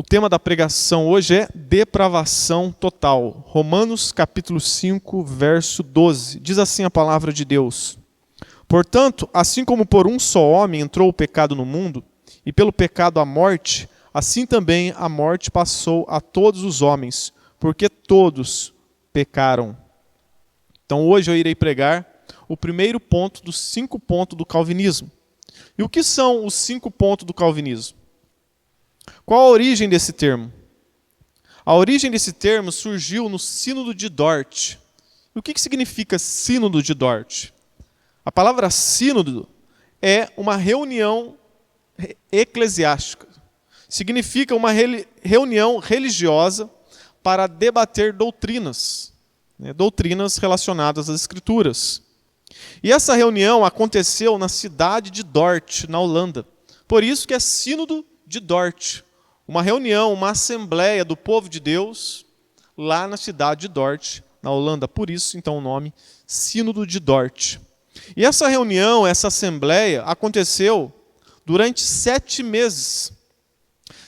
tema da pregação hoje é depravação total. Romanos capítulo 5, verso 12. Diz assim a palavra de Deus: Portanto, assim como por um só homem entrou o pecado no mundo, e pelo pecado a morte, assim também a morte passou a todos os homens, porque todos pecaram. Então hoje eu irei pregar o primeiro ponto dos 5 pontos do calvinismo. E o que são os 5 pontos do calvinismo? Qual a origem desse termo? A origem desse termo surgiu no Sínodo de Dort. E o que significa Sínodo de Dort? A palavra sínodo é uma reunião eclesiástica. Significa uma reunião religiosa para debater doutrinas, doutrinas relacionadas às Escrituras. E essa reunião aconteceu na cidade de Dort, na Holanda. Por isso que é Sínodo de Dort. Uma reunião, uma assembleia do povo de Deus lá na cidade de Dort, na Holanda. Por isso, então, o nome Sínodo de Dort. E essa reunião, essa assembleia, aconteceu durante 7 meses.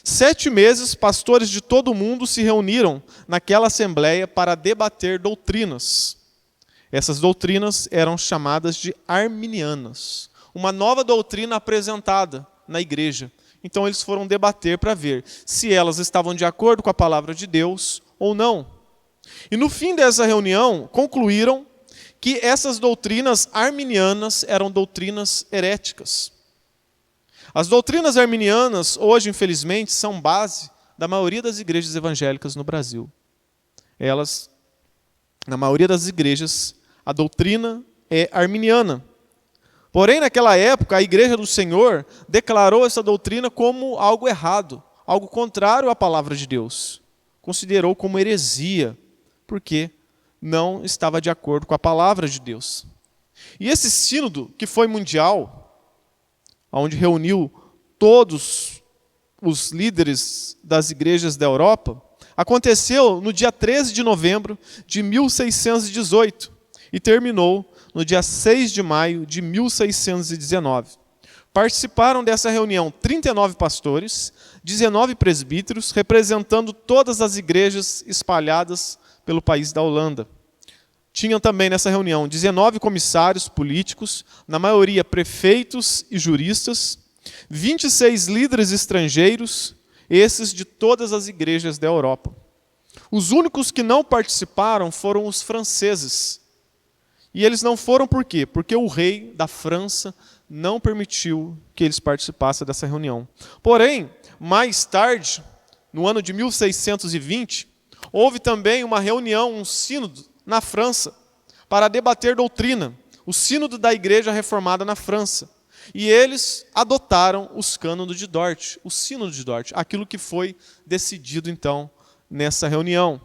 7 meses, pastores de todo o mundo se reuniram naquela assembleia para debater doutrinas. Essas doutrinas eram chamadas de arminianas. Uma nova doutrina apresentada na igreja. Então eles foram debater para ver se elas estavam de acordo com a palavra de Deus ou não. E no fim dessa reunião, concluíram que essas doutrinas arminianas eram doutrinas heréticas. As doutrinas arminianas, hoje, infelizmente, são base da maioria das igrejas evangélicas no Brasil. Elas, na maioria das igrejas, a doutrina é arminiana. Porém, naquela época, a Igreja do Senhor declarou essa doutrina como algo errado, algo contrário à palavra de Deus. Considerou como heresia, porque não estava de acordo com a palavra de Deus. E esse sínodo, que foi mundial, onde reuniu todos os líderes das igrejas da Europa, aconteceu no dia 13 de novembro de 1618 e terminou no dia 6 de maio de 1619. Participaram dessa reunião 39 pastores, 19 presbíteros, representando todas as igrejas espalhadas pelo país da Holanda. Tinham também nessa reunião 19 comissários políticos, na maioria prefeitos e juristas, 26 líderes estrangeiros, esses de todas as igrejas da Europa. Os únicos que não participaram foram os franceses. E eles não foram por quê? Porque o rei da França não permitiu que eles participassem dessa reunião. Porém, mais tarde, no ano de 1620, houve também uma reunião, um sínodo na França, para debater doutrina, o sínodo da Igreja Reformada na França. E eles adotaram os cânones de Dort, o sínodo de Dort, aquilo que foi decidido então nessa reunião.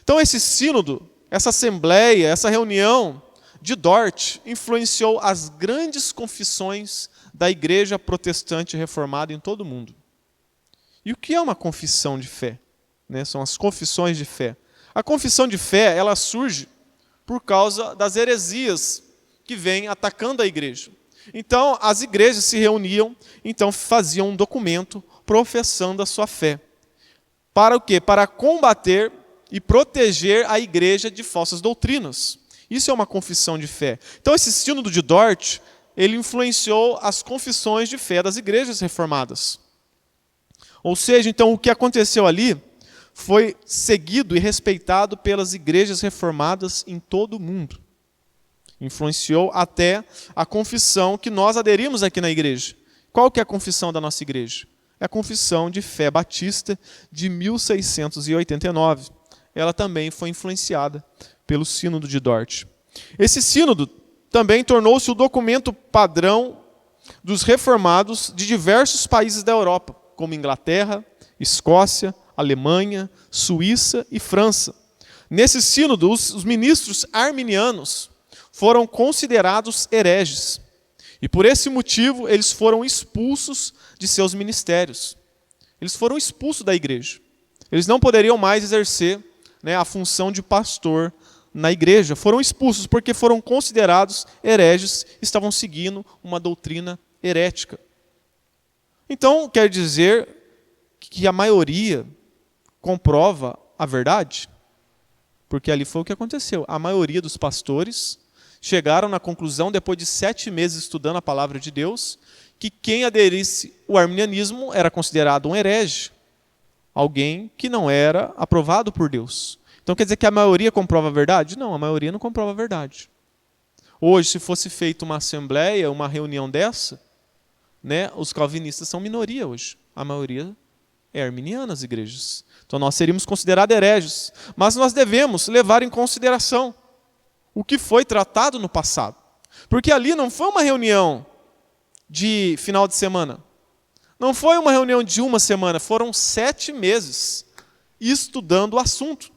Então esse sínodo, essa assembleia, essa reunião de Dort influenciou as grandes confissões da Igreja Protestante Reformada em todo o mundo. E o que é uma confissão de fé? São as confissões de fé. A confissão de fé, ela surge por causa das heresias que vêm atacando a igreja. Então, as igrejas se reuniam, então faziam um documento professando a sua fé. Para o quê? Para combater e proteger a igreja de falsas doutrinas. Isso é uma confissão de fé. Então, esse sínodo de Dort, ele influenciou as confissões de fé das igrejas reformadas. Ou seja, então, o que aconteceu ali foi seguido e respeitado pelas igrejas reformadas em todo o mundo. Influenciou até a confissão que nós aderimos aqui na igreja. Qual que é a confissão da nossa igreja? É a confissão de fé batista de 1689. Ela também foi influenciada pelo sínodo de Dort. Esse sínodo também tornou-se o documento padrão dos reformados de diversos países da Europa, como Inglaterra, Escócia, Alemanha, Suíça e França. Nesse sínodo, os ministros arminianos foram considerados hereges. E por esse motivo, eles foram expulsos de seus ministérios. Eles foram expulsos da igreja. Eles não poderiam mais exercer a função de pastor na igreja. Foram expulsos porque foram considerados hereges, estavam seguindo uma doutrina herética. Então, quer dizer que a maioria comprova a verdade? Porque ali foi o que aconteceu. A maioria dos pastores chegaram na conclusão, depois de 7 meses estudando a palavra de Deus, que quem aderisse ao arminianismo era considerado um herege, alguém que não era aprovado por Deus. Então quer dizer que a maioria comprova a verdade? Não, a maioria não comprova a verdade. Hoje, se fosse feita uma assembleia, uma reunião dessa, né, os calvinistas são minoria hoje. A maioria é arminiana, as igrejas. Então nós seríamos considerados hereges. Mas nós devemos levar em consideração o que foi tratado no passado. Porque ali não foi uma reunião de final de semana. Não foi uma reunião de uma semana. Foram 7 meses estudando o assunto,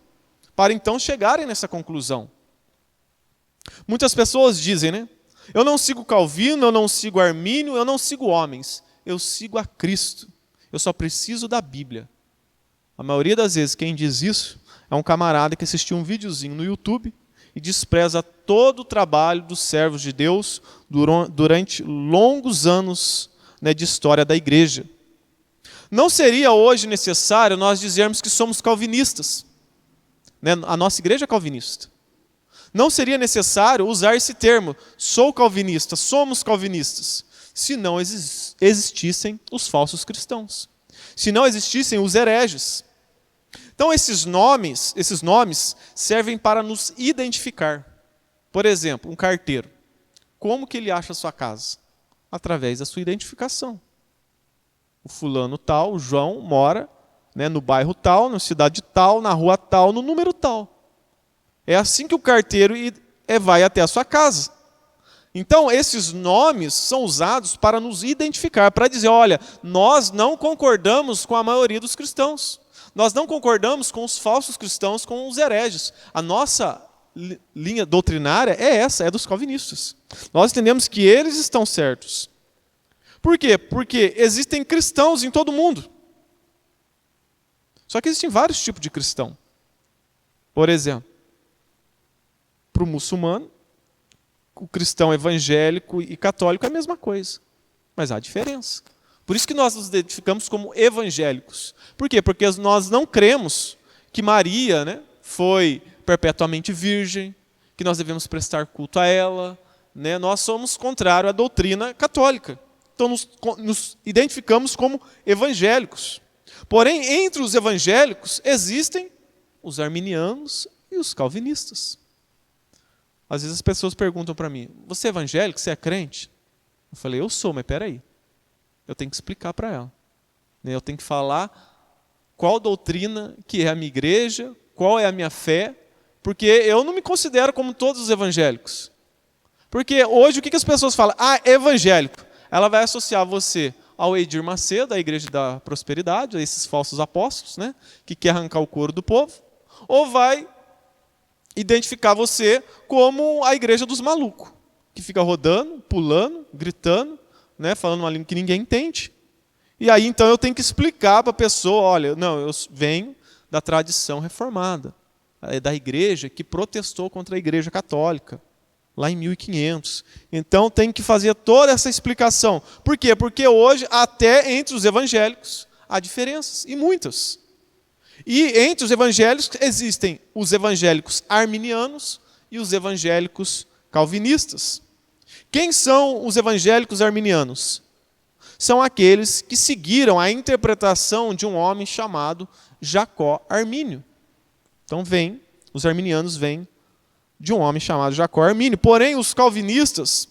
para então chegarem nessa conclusão. Muitas pessoas dizem, né? Eu não sigo Calvino, eu não sigo Armínio, eu não sigo homens. Eu sigo a Cristo. Eu só preciso da Bíblia. A maioria das vezes quem diz isso é um camarada que assistiu um videozinho no YouTube e despreza todo o trabalho dos servos de Deus durante longos anos, né, de história da igreja. Não seria hoje necessário nós dizermos que somos calvinistas, né? A nossa igreja é calvinista. Não seria necessário usar esse termo, sou calvinista, somos calvinistas, se não existissem os falsos cristãos, se não existissem os hereges. Então esses nomes servem para nos identificar. Por exemplo, um carteiro. Como que ele acha a sua casa? Através da sua identificação. O fulano tal, o João, mora, né, no bairro tal, na cidade tal, na rua tal, no número tal. É assim que o carteiro vai até a sua casa. Então, esses nomes são usados para nos identificar, para dizer, olha, nós não concordamos com a maioria dos cristãos. Nós não concordamos com os falsos cristãos, com os hereges. A nossa linha doutrinária é essa, é dos calvinistas. Nós entendemos que eles estão certos. Por quê? Porque existem cristãos em todo mundo. Só que existem vários tipos de cristão. Por exemplo, para o muçulmano, o cristão evangélico e católico é a mesma coisa. Mas há diferença. Por isso que nós nos identificamos como evangélicos. Por quê? Porque nós não cremos que Maria, né, foi perpetuamente virgem, que nós devemos prestar culto a ela. Né? Nós somos contrários à doutrina católica. Então nos identificamos como evangélicos. Porém, entre os evangélicos existem os arminianos e os calvinistas. Às vezes as pessoas perguntam para mim, você é evangélico, você é crente? Eu falei, eu sou, mas peraí. Eu tenho que explicar para ela. Eu tenho que falar qual doutrina que é a minha igreja, qual é a minha fé, porque eu não me considero como todos os evangélicos. Porque hoje o que as pessoas falam? Ah, evangélico. Ela vai associar você ao Edir Macedo, à Igreja da Prosperidade, a esses falsos apóstolos, né, que quer arrancar o couro do povo, ou vai identificar você como a igreja dos malucos, que fica rodando, pulando, gritando, né, falando uma língua que ninguém entende. E aí, então, eu tenho que explicar para a pessoa, olha, não, eu venho da tradição reformada, da igreja que protestou contra a igreja católica, lá em 1500. Então, tem que fazer toda essa explicação. Por quê? Porque hoje, até entre os evangélicos, há diferenças, e muitas. E entre os evangélicos existem os evangélicos arminianos e os evangélicos calvinistas. Quem são os evangélicos arminianos? São aqueles que seguiram a interpretação de um homem chamado Jacó Armínio. Então os arminianos vêm de um homem chamado Jacó Armínio. Porém, os calvinistas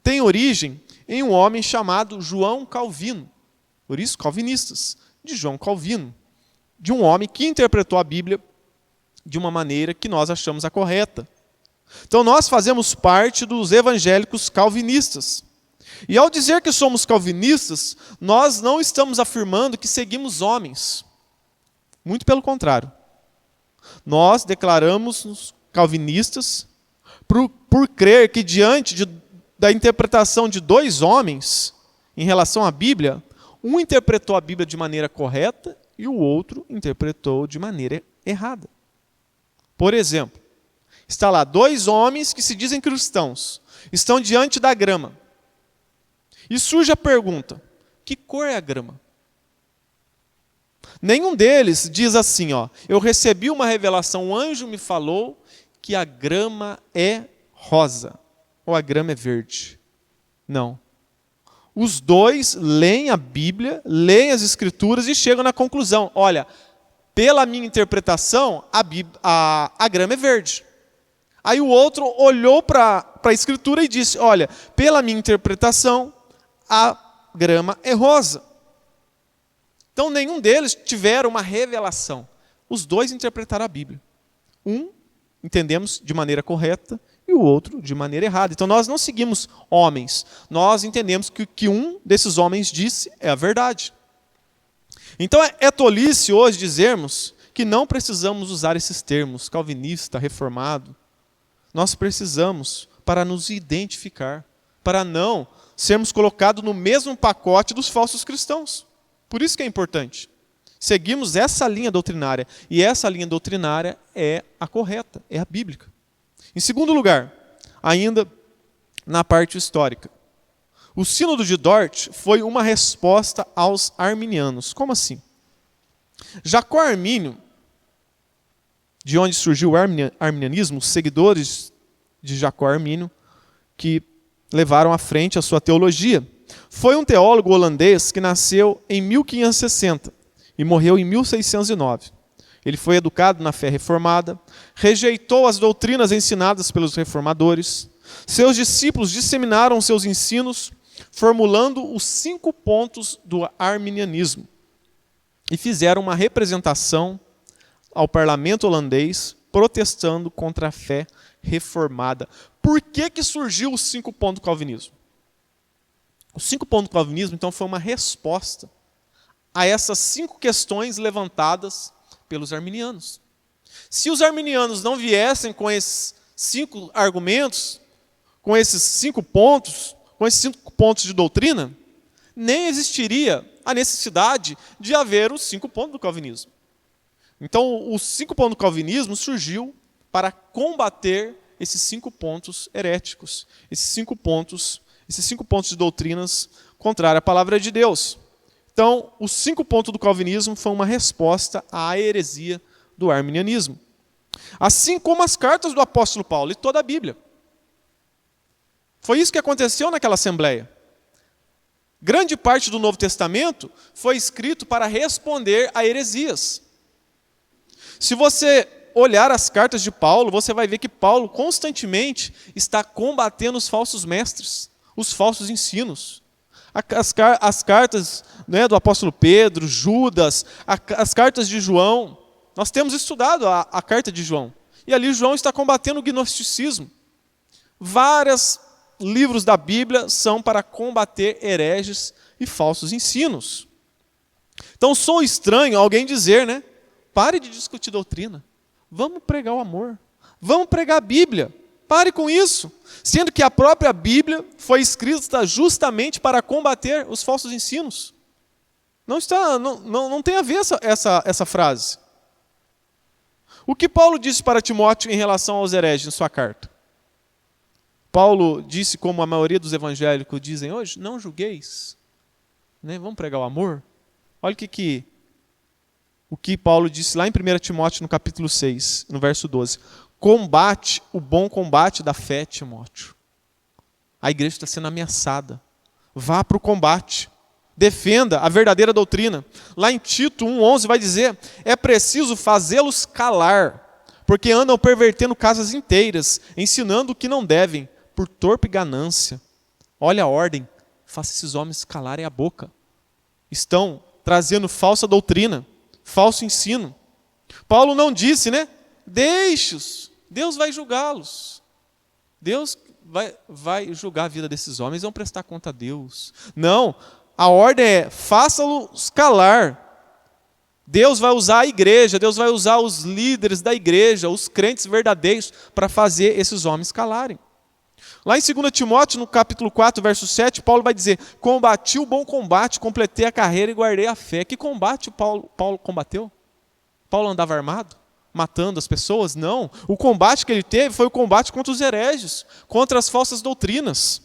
têm origem em um homem chamado João Calvino. Por isso, calvinistas, de João Calvino. De um homem que interpretou a Bíblia de uma maneira que nós achamos a correta. Então nós fazemos parte dos evangélicos calvinistas. E ao dizer que somos calvinistas, nós não estamos afirmando que seguimos homens. Muito pelo contrário. Nós declaramos-nos calvinistas por crer que diante da interpretação de 2 homens em relação à Bíblia, um interpretou a Bíblia de maneira correta e o outro interpretou de maneira errada. Por exemplo, está lá 2 homens que se dizem cristãos, estão diante da grama. E surge a pergunta, que cor é a grama? Nenhum deles diz assim, ó, eu recebi uma revelação, um anjo me falou que a grama é rosa ou a grama é verde. Não. Os dois leem a Bíblia, leem as Escrituras e chegam na conclusão, olha, pela minha interpretação, a grama é verde. Aí o outro olhou para a Escritura e disse, olha, pela minha interpretação, a grama é rosa. Então, nenhum deles tiveram uma revelação. Os dois interpretaram a Bíblia. Um, entendemos de maneira correta, e o outro de maneira errada. Então, nós não seguimos homens. Nós entendemos que o que um desses homens disse é a verdade. Então, é tolice hoje dizermos que não precisamos usar esses termos, calvinista, reformado. Nós precisamos para nos identificar, para não sermos colocados no mesmo pacote dos falsos cristãos. Por isso que é importante. Seguimos essa linha doutrinária. E essa linha doutrinária é a correta, é a bíblica. Em segundo lugar, ainda na parte histórica. O Sínodo de Dort foi uma resposta aos arminianos. Como assim? Jacó Armínio, de onde surgiu o arminianismo, os seguidores de Jacó Armínio, que levaram à frente a sua teologia, foi um teólogo holandês que nasceu em 1560 e morreu em 1609. Ele foi educado na fé reformada, rejeitou as doutrinas ensinadas pelos reformadores. Seus discípulos disseminaram seus ensinos, formulando os 5 pontos do arminianismo. E fizeram uma representação ao parlamento holandês, protestando contra a fé reformada. Por que surgiu os 5 pontos do calvinismo? Os 5 pontos do calvinismo, então, foi uma resposta a essas 5 questões levantadas pelos arminianos. Se os arminianos não viessem com esses 5 argumentos, com esses 5 pontos, com esses 5 pontos de doutrina, nem existiria a necessidade de haver os 5 pontos do calvinismo. Então, os 5 pontos do calvinismo surgiu para combater esses 5 pontos heréticos, esses 5 pontos de doutrinas contrárias à palavra de Deus. Então, os 5 pontos do calvinismo foi uma resposta à heresia do arminianismo. Assim como as cartas do apóstolo Paulo e toda a Bíblia. Foi isso que aconteceu naquela assembleia. Grande parte do Novo Testamento foi escrito para responder a heresias. Se você olhar as cartas de Paulo, você vai ver que Paulo constantemente está combatendo os falsos mestres, os falsos ensinos. As cartas, né, do apóstolo Pedro, Judas, as cartas de João. Nós temos estudado a carta de João. E ali João está combatendo o gnosticismo. Vários livros da Bíblia são para combater hereges e falsos ensinos. Então, sou estranho alguém dizer, né? Pare de discutir doutrina. Vamos pregar o amor. Vamos pregar a Bíblia. Pare com isso. Sendo que a própria Bíblia foi escrita justamente para combater os falsos ensinos. Não tem a ver essa frase. O que Paulo disse para Timóteo em relação aos hereges em sua carta? Paulo disse, como a maioria dos evangélicos dizem hoje, não julgueis. Né? Vamos pregar o amor? Olha o que Paulo disse lá em 1 Timóteo, no capítulo 6, no verso 12. Combate o bom combate da fé, Timóteo. A igreja está sendo ameaçada. Vá para o combate. Defenda a verdadeira doutrina. Lá em Tito 1,11 vai dizer, é preciso fazê-los calar, porque andam pervertendo casas inteiras, ensinando o que não devem, por torpe ganância. Olha a ordem, faça esses homens calarem a boca. Estão trazendo falsa doutrina, falso ensino. Paulo não disse, né? Deixe-os, Deus vai julgá-los. Deus vai julgar a vida desses homens, vão prestar conta a Deus. Não, a ordem é, faça-los calar. Deus vai usar a igreja, Deus vai usar os líderes da igreja, os crentes verdadeiros, para fazer esses homens calarem. Lá em 2 Timóteo, no capítulo 4, verso 7, Paulo vai dizer, combati o bom combate, completei a carreira e guardei a fé. Que combate Paulo combateu? Paulo andava armado? Matando as pessoas? Não. O combate que ele teve foi o combate contra os hereges, contra as falsas doutrinas.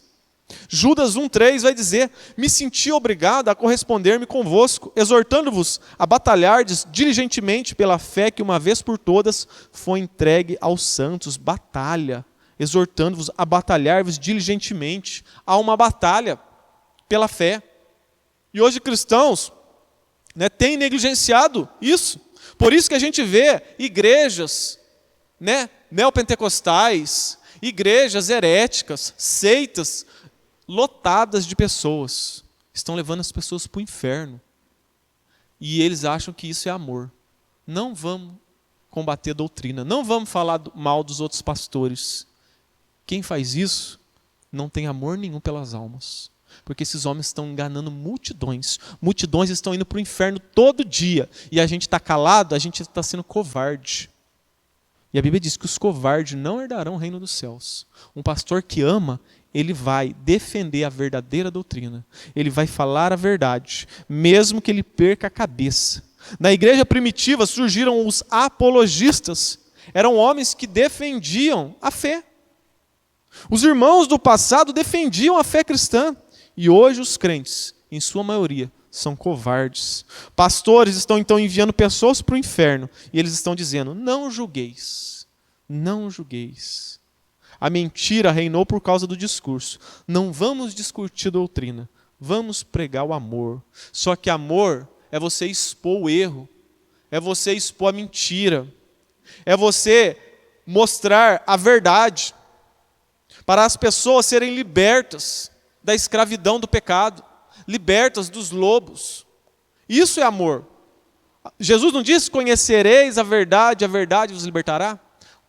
Judas 1,3 vai dizer: me senti obrigado a corresponder-me convosco, exortando-vos a batalhardes diligentemente pela fé que uma vez por todas foi entregue aos santos. Batalha, exortando-vos a batalhar-vos diligentemente. Há uma batalha pela fé. E hoje cristãos, têm negligenciado isso. Por isso que a gente vê igrejas, neopentecostais, igrejas heréticas, seitas, lotadas de pessoas. Estão levando as pessoas para o inferno. E eles acham que isso é amor. Não vamos combater a doutrina. Não vamos falar mal dos outros pastores. Quem faz isso não tem amor nenhum pelas almas. Porque esses homens estão enganando multidões. Multidões estão indo para o inferno todo dia. E a gente está calado, a gente está sendo covarde. E a Bíblia diz que os covardes não herdarão o reino dos céus. Um pastor que ama, ele vai defender a verdadeira doutrina. Ele vai falar a verdade, mesmo que ele perca a cabeça. Na igreja primitiva surgiram os apologistas. Eram homens que defendiam a fé. Os irmãos do passado defendiam a fé cristã. E hoje os crentes, em sua maioria, são covardes. Pastores estão então enviando pessoas para o inferno. E eles estão dizendo: não julgueis. Não julgueis. A mentira reinou por causa do discurso. Não vamos discutir doutrina. Vamos pregar o amor. Só que amor é você expor o erro. É você expor a mentira. É você mostrar a verdade. Para as pessoas serem libertas da escravidão do pecado, libertas dos lobos. Isso é amor. Jesus não disse: conhecereis a verdade vos libertará?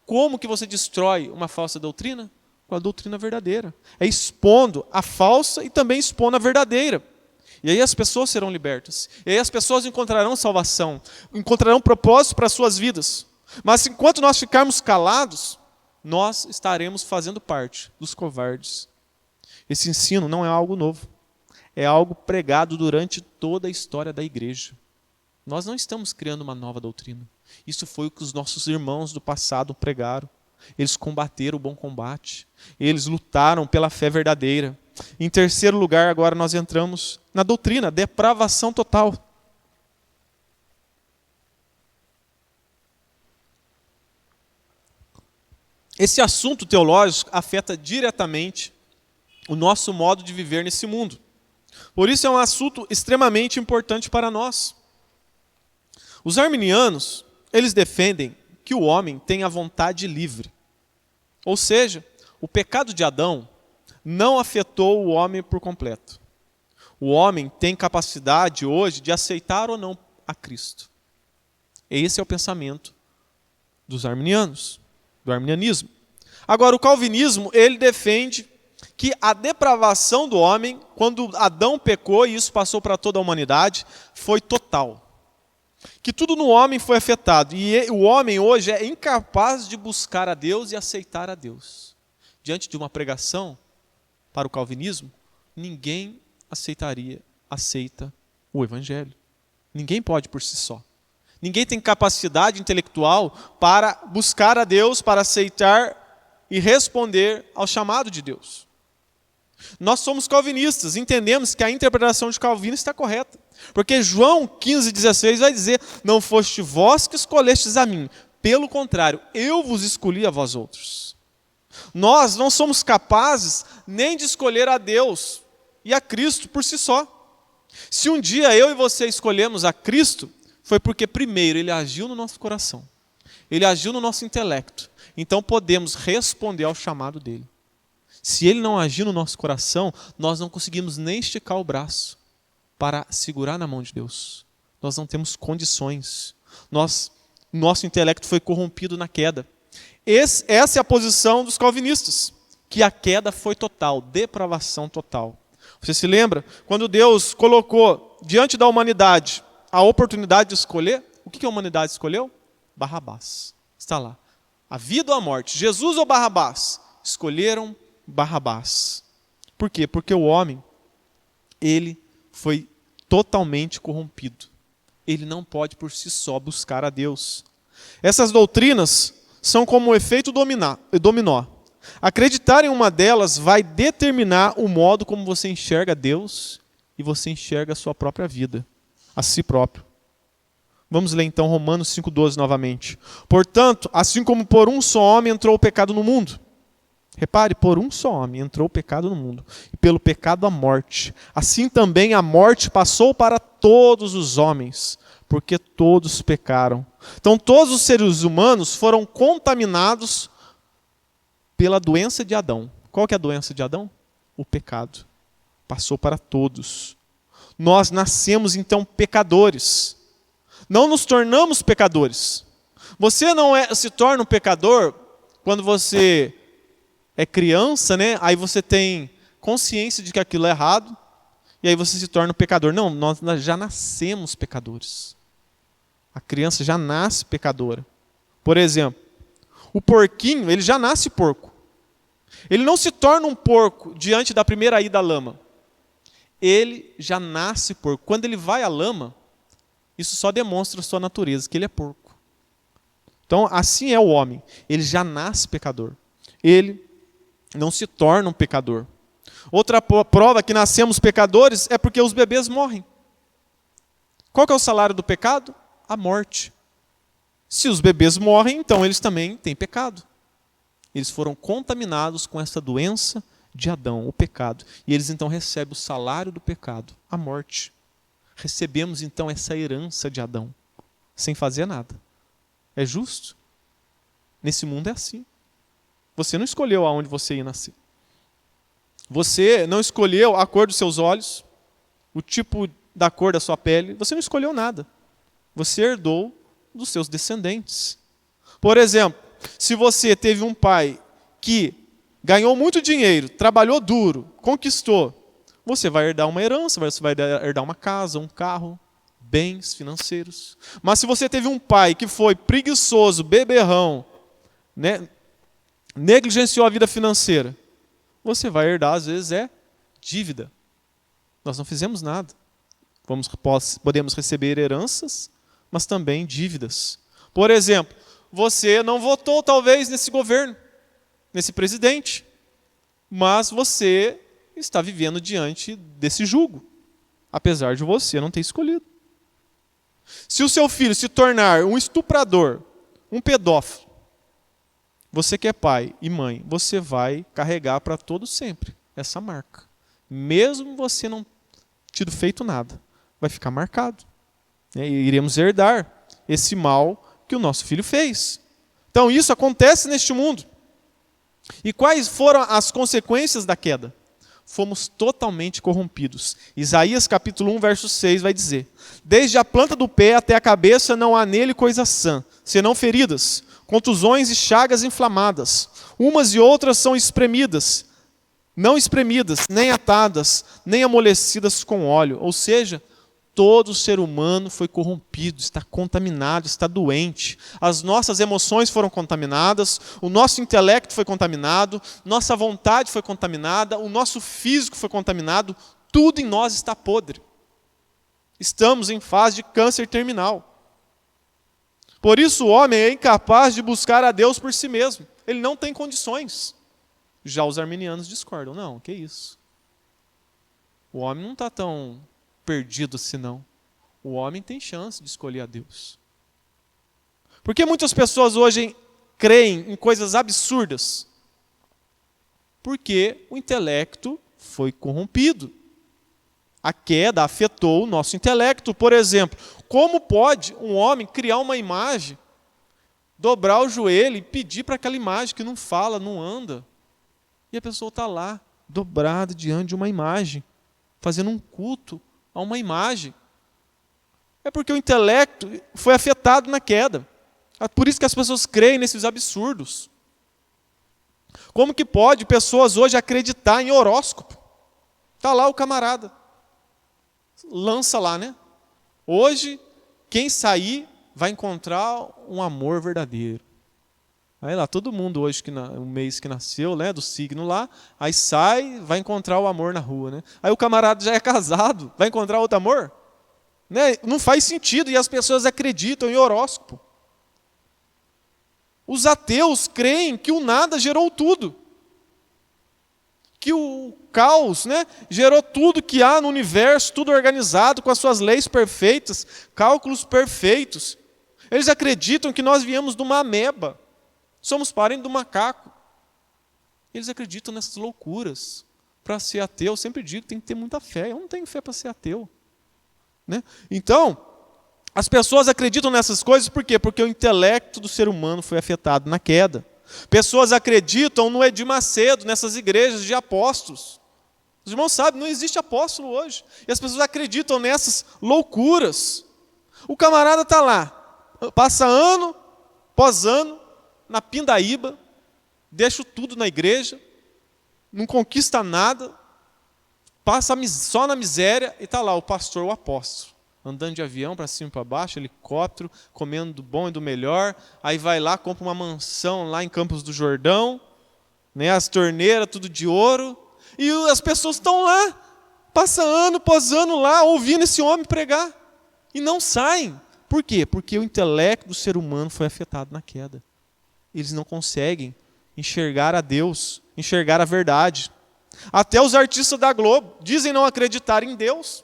Como que você destrói uma falsa doutrina? Com a doutrina verdadeira. É expondo a falsa e também expondo a verdadeira. E aí as pessoas serão libertas. E aí as pessoas encontrarão salvação, encontrarão propósito para as suas vidas. Mas enquanto nós ficarmos calados, nós estaremos fazendo parte dos covardes. Esse ensino não é algo novo. É algo pregado durante toda a história da igreja. Nós não estamos criando uma nova doutrina. Isso foi o que os nossos irmãos do passado pregaram. Eles combateram o bom combate. Eles lutaram pela fé verdadeira. Em terceiro lugar, agora nós entramos na doutrina, depravação total. Esse assunto teológico afeta diretamente o nosso modo de viver nesse mundo. Por isso é um assunto extremamente importante para nós. Os arminianos, eles defendem que o homem tem a vontade livre. Ou seja, o pecado de Adão não afetou o homem por completo. O homem tem capacidade hoje de aceitar ou não a Cristo. Esse é o pensamento dos arminianos, do arminianismo. Agora, o calvinismo, ele defende que a depravação do homem, quando Adão pecou, e isso passou para toda a humanidade, foi total. Que tudo no homem foi afetado. E o homem hoje é incapaz de buscar a Deus e aceitar a Deus. Diante de uma pregação para o calvinismo, ninguém aceita o evangelho. Ninguém pode por si só. Ninguém tem capacidade intelectual para buscar a Deus, para aceitar e responder ao chamado de Deus. Nós somos calvinistas, entendemos que a interpretação de Calvino está correta. Porque João 15,16 vai dizer: não foste vós que escolhestes a mim, pelo contrário, eu vos escolhi a vós outros. Nós não somos capazes nem de escolher a Deus e a Cristo por si só. Se um dia eu e você escolhemos a Cristo, foi porque primeiro Ele agiu no nosso coração. Ele agiu no nosso intelecto. Então podemos responder ao chamado dEle. Se Ele não agir no nosso coração, nós não conseguimos nem esticar o braço para segurar na mão de Deus. Nós não temos condições. Nosso intelecto foi corrompido na queda. Essa é a posição dos calvinistas, que a queda foi total, depravação total. Você se lembra? Quando Deus colocou diante da humanidade a oportunidade de escolher, o que a humanidade escolheu? Barrabás. Está lá. A vida ou a morte? Jesus ou Barrabás? Escolheram Barrabás. Por quê? Porque o homem, ele foi totalmente corrompido. Ele não pode por si só buscar a Deus. Essas doutrinas são como o efeito dominó. Acreditar em uma delas vai determinar o modo como você enxerga Deus e você enxerga a sua própria vida, a si próprio. Vamos ler então Romanos 5,12 novamente. Portanto, assim como por um só homem entrou o pecado no mundo. Repare, por um só homem entrou o pecado no mundo. E pelo pecado a morte. Assim também a morte passou para todos os homens, porque todos pecaram. Então todos os seres humanos foram contaminados pela doença de Adão. Qual que é a doença de Adão? O pecado. Passou para todos. Nós nascemos então pecadores. Não nos tornamos pecadores. Você não se torna um pecador quando você é criança, né? Aí você tem consciência de que aquilo é errado, e aí você se torna um pecador. Não, nós já nascemos pecadores. A criança já nasce pecadora. Por exemplo, o porquinho, ele já nasce porco. Ele não se torna um porco diante da primeira ida à lama. Ele já nasce porco. Quando ele vai à lama, isso só demonstra a sua natureza, que ele é porco. Então, assim é o homem. Ele já nasce pecador. Ele não se torna um pecador. Outra prova que nascemos pecadores é porque os bebês morrem. Qual que é o salário do pecado? A morte. Se os bebês morrem, então eles também têm pecado. Eles foram contaminados com essa doença de Adão, o pecado. E eles então recebem o salário do pecado, a morte. Recebemos então essa herança de Adão, sem fazer nada. É justo? Nesse mundo é assim. Você não escolheu aonde você ia nascer. Você não escolheu a cor dos seus olhos, o tipo da cor da sua pele. Você não escolheu nada. Você herdou dos seus descendentes. Por exemplo, se você teve um pai que ganhou muito dinheiro, trabalhou duro, conquistou, você vai herdar uma herança, você vai herdar uma casa, um carro, bens financeiros. Mas se você teve um pai que foi preguiçoso, beberrão, né, negligenciou a vida financeira, você vai herdar, às vezes, dívida. Nós não fizemos nada. Podemos receber heranças, mas também dívidas. Por exemplo, você não votou, talvez, nesse governo, nesse presidente, mas você está vivendo diante desse jugo, apesar de você não ter escolhido. Se o seu filho se tornar um estuprador, um pedófilo, você que é pai e mãe, você vai carregar para todo sempre essa marca. Mesmo você não tido feito nada, vai ficar marcado. E iremos herdar esse mal que o nosso filho fez. Então isso acontece neste mundo. E quais foram as consequências da queda? Fomos totalmente corrompidos. Isaías capítulo 1, verso 6 vai dizer: desde a planta do pé até a cabeça não há nele coisa sã, senão feridas, contusões e chagas inflamadas. Umas e outras são espremidas, não espremidas, nem atadas, nem amolecidas com óleo. Ou seja, todo ser humano foi corrompido, está contaminado, está doente. As nossas emoções foram contaminadas, o nosso intelecto foi contaminado, nossa vontade foi contaminada, o nosso físico foi contaminado, tudo em nós está podre. Estamos em fase de câncer terminal. Por isso o homem é incapaz de buscar a Deus por si mesmo. Ele não tem condições. Já os arminianos discordam. Não, que isso? O homem não está tão perdido assim não. O homem tem chance de escolher a Deus. Por que muitas pessoas hoje creem em coisas absurdas? Porque o intelecto foi corrompido. A queda afetou o nosso intelecto. Por exemplo, como pode um homem criar uma imagem, dobrar o joelho e pedir para aquela imagem que não fala, não anda? E a pessoa está lá, dobrada diante de uma imagem, fazendo um culto a uma imagem. É porque o intelecto foi afetado na queda. É por isso que as pessoas creem nesses absurdos. Como que pode pessoas hoje acreditar em horóscopo? Está lá o camarada. Lança lá, né? Hoje, quem sair vai encontrar um amor verdadeiro. Aí lá, todo mundo hoje, um mês que nasceu, né, do signo lá, aí sai, vai encontrar o amor na rua, né? Aí o camarada já é casado, vai encontrar outro amor? Né? Não faz sentido, e as pessoas acreditam em horóscopo. Os ateus creem que o nada gerou tudo. que o caos, né, gerou tudo que há no universo, tudo organizado, com as suas leis perfeitas, cálculos perfeitos. Eles acreditam que nós viemos de uma ameba, somos parentes do macaco. Eles acreditam nessas loucuras. Para ser ateu, eu sempre digo que tem que ter muita fé. Eu não tenho fé para ser ateu. Né? Então, as pessoas acreditam nessas coisas por quê? Porque o intelecto do ser humano foi afetado na queda. Pessoas acreditam no Edir Macedo, nessas igrejas de apóstolos. Os irmãos sabem, não existe apóstolo hoje. E as pessoas acreditam nessas loucuras. O camarada está lá, passa ano após ano, na pindaíba, deixa tudo na igreja, não conquista nada, passa só na miséria, e está lá o pastor, o apóstolo, andando de avião para cima e para baixo, helicóptero, comendo do bom e do melhor, aí vai lá, compra uma mansão lá em Campos do Jordão, né, as torneiras, tudo de ouro, e as pessoas estão lá, passa ano após ano lá, ouvindo esse homem pregar, e não saem. Por quê? Porque o intelecto do ser humano foi afetado na queda. Eles não conseguem enxergar a Deus, enxergar a verdade. Até os artistas da Globo dizem não acreditar em Deus,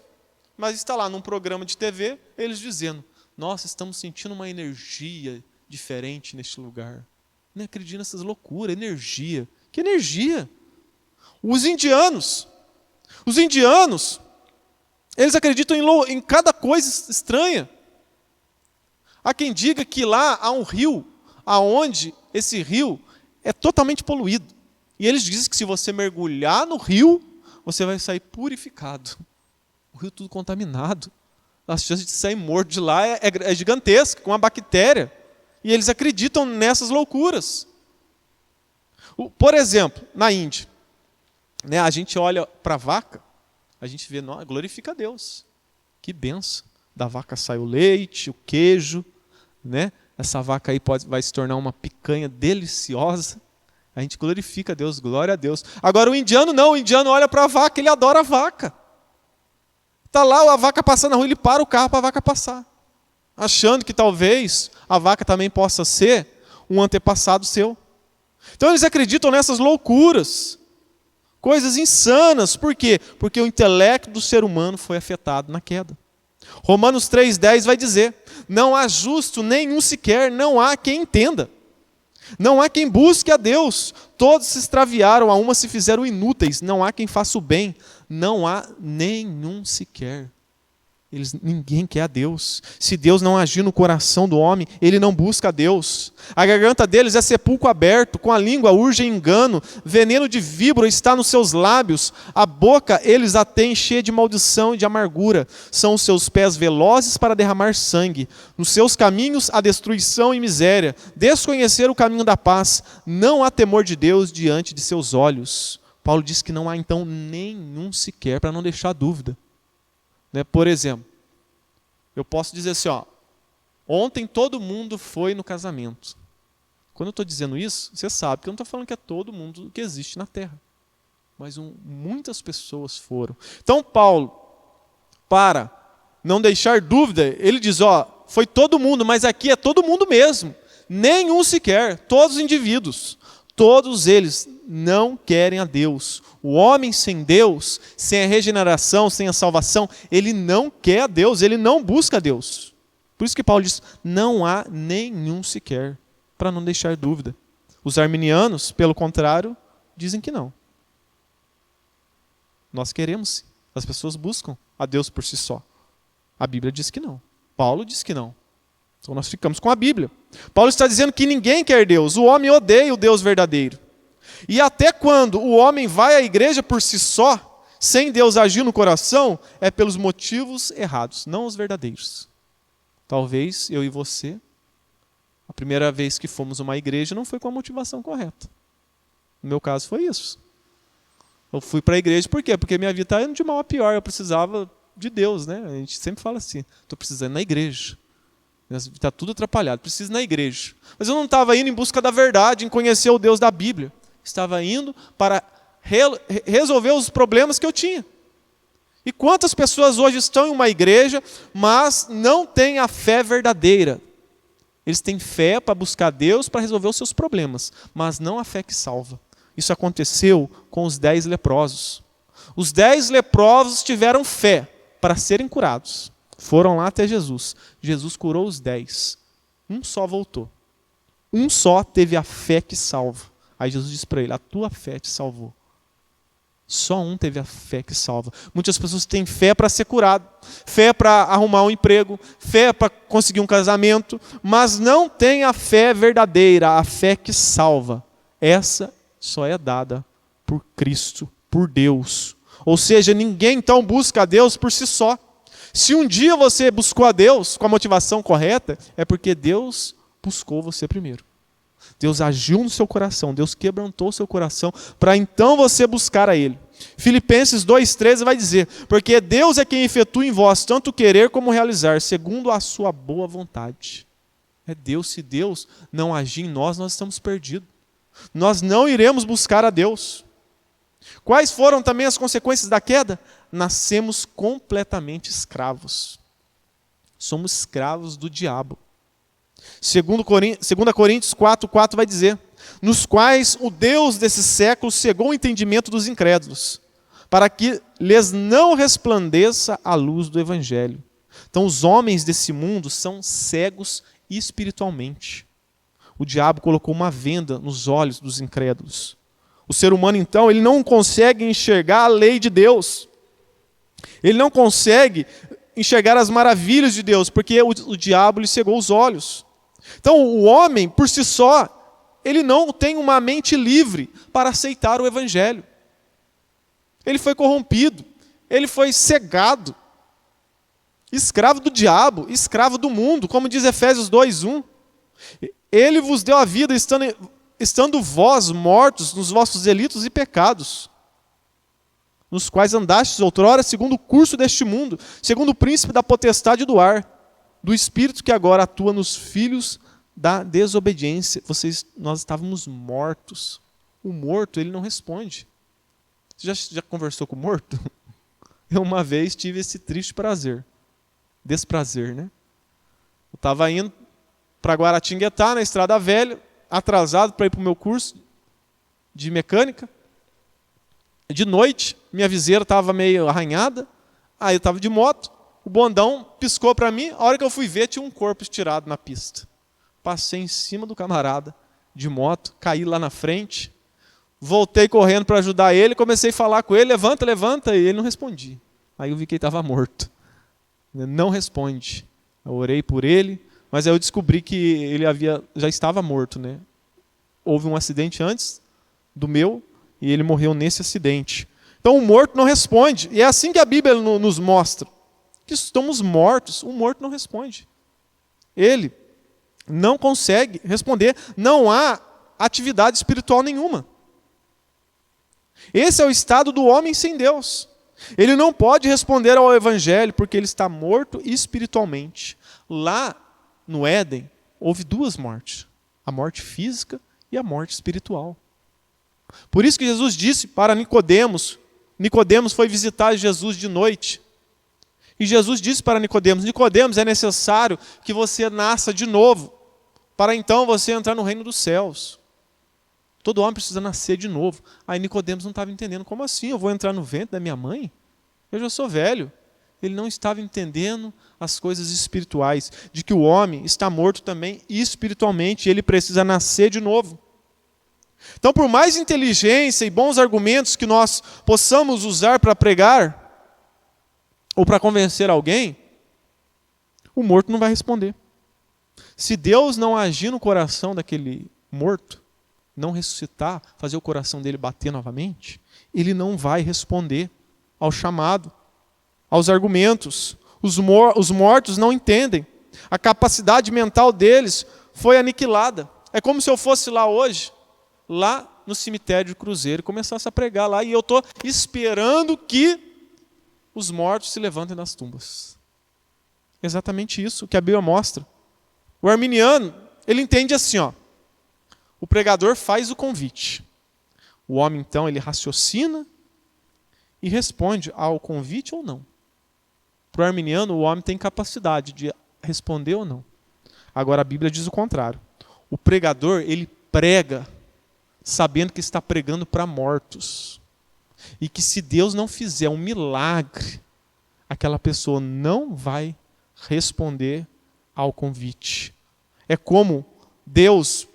mas está lá num programa de TV, eles dizendo, nossa, estamos sentindo uma energia diferente neste lugar. Não acredito nessas loucuras, energia. Que energia? Os indianos, eles acreditam em cada coisa estranha. Há quem diga que lá há um rio, aonde esse rio é totalmente poluído. E eles dizem que se você mergulhar no rio, você vai sair purificado. O rio tudo contaminado. A chance de sair morto de lá é gigantesca, com uma bactéria. E eles acreditam nessas loucuras. Por exemplo, na Índia, né, a gente olha para a vaca, a gente vê, glorifica a Deus. Que benção. Da vaca sai o leite, o queijo, né? Essa vaca aí vai se tornar uma picanha deliciosa. A gente glorifica a Deus, glória a Deus. Agora o indiano não, o indiano olha para a vaca, ele adora a vaca. Está lá a vaca passando na rua, ele para o carro para a vaca passar. Achando que talvez a vaca também possa ser um antepassado seu. Então eles acreditam nessas loucuras, coisas insanas. Por quê? Porque o intelecto do ser humano foi afetado na queda. Romanos 3,10 vai dizer, não há justo nenhum sequer, não há quem entenda. Não há quem busque a Deus. Todos se extraviaram, a uma se fizeram inúteis. Não há quem faça o bem. Não há nenhum sequer. Ninguém quer a Deus. Se Deus não agir no coração do homem, ele não busca a Deus. A garganta deles é sepulcro aberto, com a língua urgem engano, veneno de víbora está nos seus lábios, a boca eles a têm cheia de maldição e de amargura. São os seus pés velozes para derramar sangue. Nos seus caminhos há destruição e miséria. Desconhecer o caminho da paz. Não há temor de Deus diante de seus olhos. Paulo diz que não há então nenhum sequer, para não deixar dúvida. Por exemplo, eu posso dizer assim, ontem todo mundo foi no casamento. Quando eu estou dizendo isso, você sabe que eu não estou falando que é todo mundo que existe na terra. Mas muitas pessoas foram. Então Paulo, para não deixar dúvida, ele diz, foi todo mundo, mas aqui é todo mundo mesmo. Nenhum sequer, todos os indivíduos. Todos eles não querem a Deus. O homem sem Deus, sem a regeneração, sem a salvação, ele não quer a Deus, ele não busca a Deus. Por isso que Paulo diz, não há nenhum sequer, para não deixar dúvida. Os arminianos, pelo contrário, dizem que não. Nós queremos, as pessoas buscam a Deus por si só. A Bíblia diz que não. Paulo diz que não. Então nós ficamos com a Bíblia. Paulo está dizendo que ninguém quer Deus, o homem odeia o Deus verdadeiro. E até quando o homem vai à igreja por si só, sem Deus agir no coração, é pelos motivos errados, não os verdadeiros. Talvez eu e você, a primeira vez que fomos a uma igreja não foi com a motivação correta. No meu caso foi isso. Eu fui para a igreja por quê? Porque minha vida estava indo de mal a pior, eu precisava de Deus, né? A gente sempre fala assim, estou precisando ir na igreja. Está tudo atrapalhado, preciso ir na igreja. Mas eu não estava indo em busca da verdade, em conhecer o Deus da Bíblia. Estava indo para resolver os problemas que eu tinha. E quantas pessoas hoje estão em uma igreja, mas não têm a fé verdadeira? Eles têm fé para buscar Deus, para resolver os seus problemas, mas não a fé que salva. Isso aconteceu com os 10 leprosos. Os 10 leprosos tiveram fé para serem curados. Foram lá até Jesus. Jesus curou os 10. Um só voltou. Um só teve a fé que salva. Aí Jesus disse para ele, a tua fé te salvou. Só um teve a fé que salva. Muitas pessoas têm fé para ser curado, fé para arrumar um emprego, fé para conseguir um casamento, mas não tem a fé verdadeira, a fé que salva. Essa só é dada por Cristo, por Deus. Ou seja, ninguém então busca a Deus por si só. Se um dia você buscou a Deus com a motivação correta, é porque Deus buscou você primeiro. Deus agiu no seu coração, Deus quebrantou o seu coração, para então você buscar a Ele. Filipenses 2,13 vai dizer, porque Deus é quem efetua em vós tanto querer como realizar, segundo a sua boa vontade. É Deus, se Deus não agir em nós, nós estamos perdidos. Nós não iremos buscar a Deus. Quais foram também as consequências da queda? Nascemos completamente escravos. Somos escravos do diabo. 2 Coríntios 4,4 vai dizer, nos quais o Deus desse século cegou o entendimento dos incrédulos, para que lhes não resplandeça a luz do Evangelho. Então os homens desse mundo são cegos espiritualmente. O diabo colocou uma venda nos olhos dos incrédulos. O ser humano, então, ele não consegue enxergar a lei de Deus. Ele não consegue enxergar as maravilhas de Deus, porque o diabo lhe cegou os olhos. Então, o homem, por si só, ele não tem uma mente livre para aceitar o Evangelho. Ele foi corrompido, ele foi cegado, escravo do diabo, escravo do mundo, como diz Efésios 2,1. Ele vos deu a vida estando vós mortos nos vossos delitos e pecados, nos quais andastes outrora segundo o curso deste mundo, segundo o príncipe da potestade do ar, do espírito que agora atua nos filhos da desobediência. Nós estávamos mortos. O morto, ele não responde. Você já conversou com o morto? Eu uma vez tive esse triste desprazer, né? Eu estava indo para Guaratinguetá, na Estrada Velha, atrasado para ir para o meu curso de mecânica. De noite, minha viseira estava meio arranhada, aí eu estava de moto, o bondão piscou para mim, a hora que eu fui ver, tinha um corpo estirado na pista. Passei em cima do camarada de moto, caí lá na frente, voltei correndo para ajudar ele, comecei a falar com ele, levanta, levanta, e ele não respondia. Aí eu vi que ele estava morto. Não responde. Eu orei por ele, mas aí eu descobri que ele já estava morto, né? Houve um acidente antes do meu, e ele morreu nesse acidente. Então o morto não responde. E é assim que a Bíblia nos mostra. Que estamos mortos, o morto não responde. Ele não consegue responder. Não há atividade espiritual nenhuma. Esse é o estado do homem sem Deus. Ele não pode responder ao Evangelho porque ele está morto espiritualmente. Lá no Éden, houve 2 mortes. A morte física e a morte espiritual. Por isso que Jesus disse para Nicodemos, Nicodemos foi visitar Jesus de noite. E Jesus disse para Nicodemos, Nicodemos, é necessário que você nasça de novo, para então você entrar no reino dos céus. Todo homem precisa nascer de novo. Aí Nicodemos não estava entendendo, como assim? Eu vou entrar no ventre da minha mãe? Eu já sou velho. Ele não estava entendendo as coisas espirituais, de que o homem está morto também espiritualmente, e ele precisa nascer de novo. Então, por mais inteligência e bons argumentos que nós possamos usar para pregar, ou para convencer alguém, o morto não vai responder. Se Deus não agir no coração daquele morto, não ressuscitar, fazer o coração dele bater novamente, ele não vai responder ao chamado, aos argumentos. Os mortos não entendem. A capacidade mental deles foi aniquilada. É como se eu fosse lá hoje, lá no cemitério de Cruzeiro, e começasse a pregar lá, e eu estou esperando que os mortos se levantem das tumbas. Exatamente isso que a Bíblia mostra. O arminiano, ele entende assim, ó, o pregador faz o convite. O homem, então, ele raciocina e responde ao convite ou não. Para o arminiano, o homem tem capacidade de responder ou não. Agora, a Bíblia diz o contrário. O pregador, ele prega sabendo que está pregando para mortos. E que se Deus não fizer um milagre, aquela pessoa não vai responder ao convite. É como Deus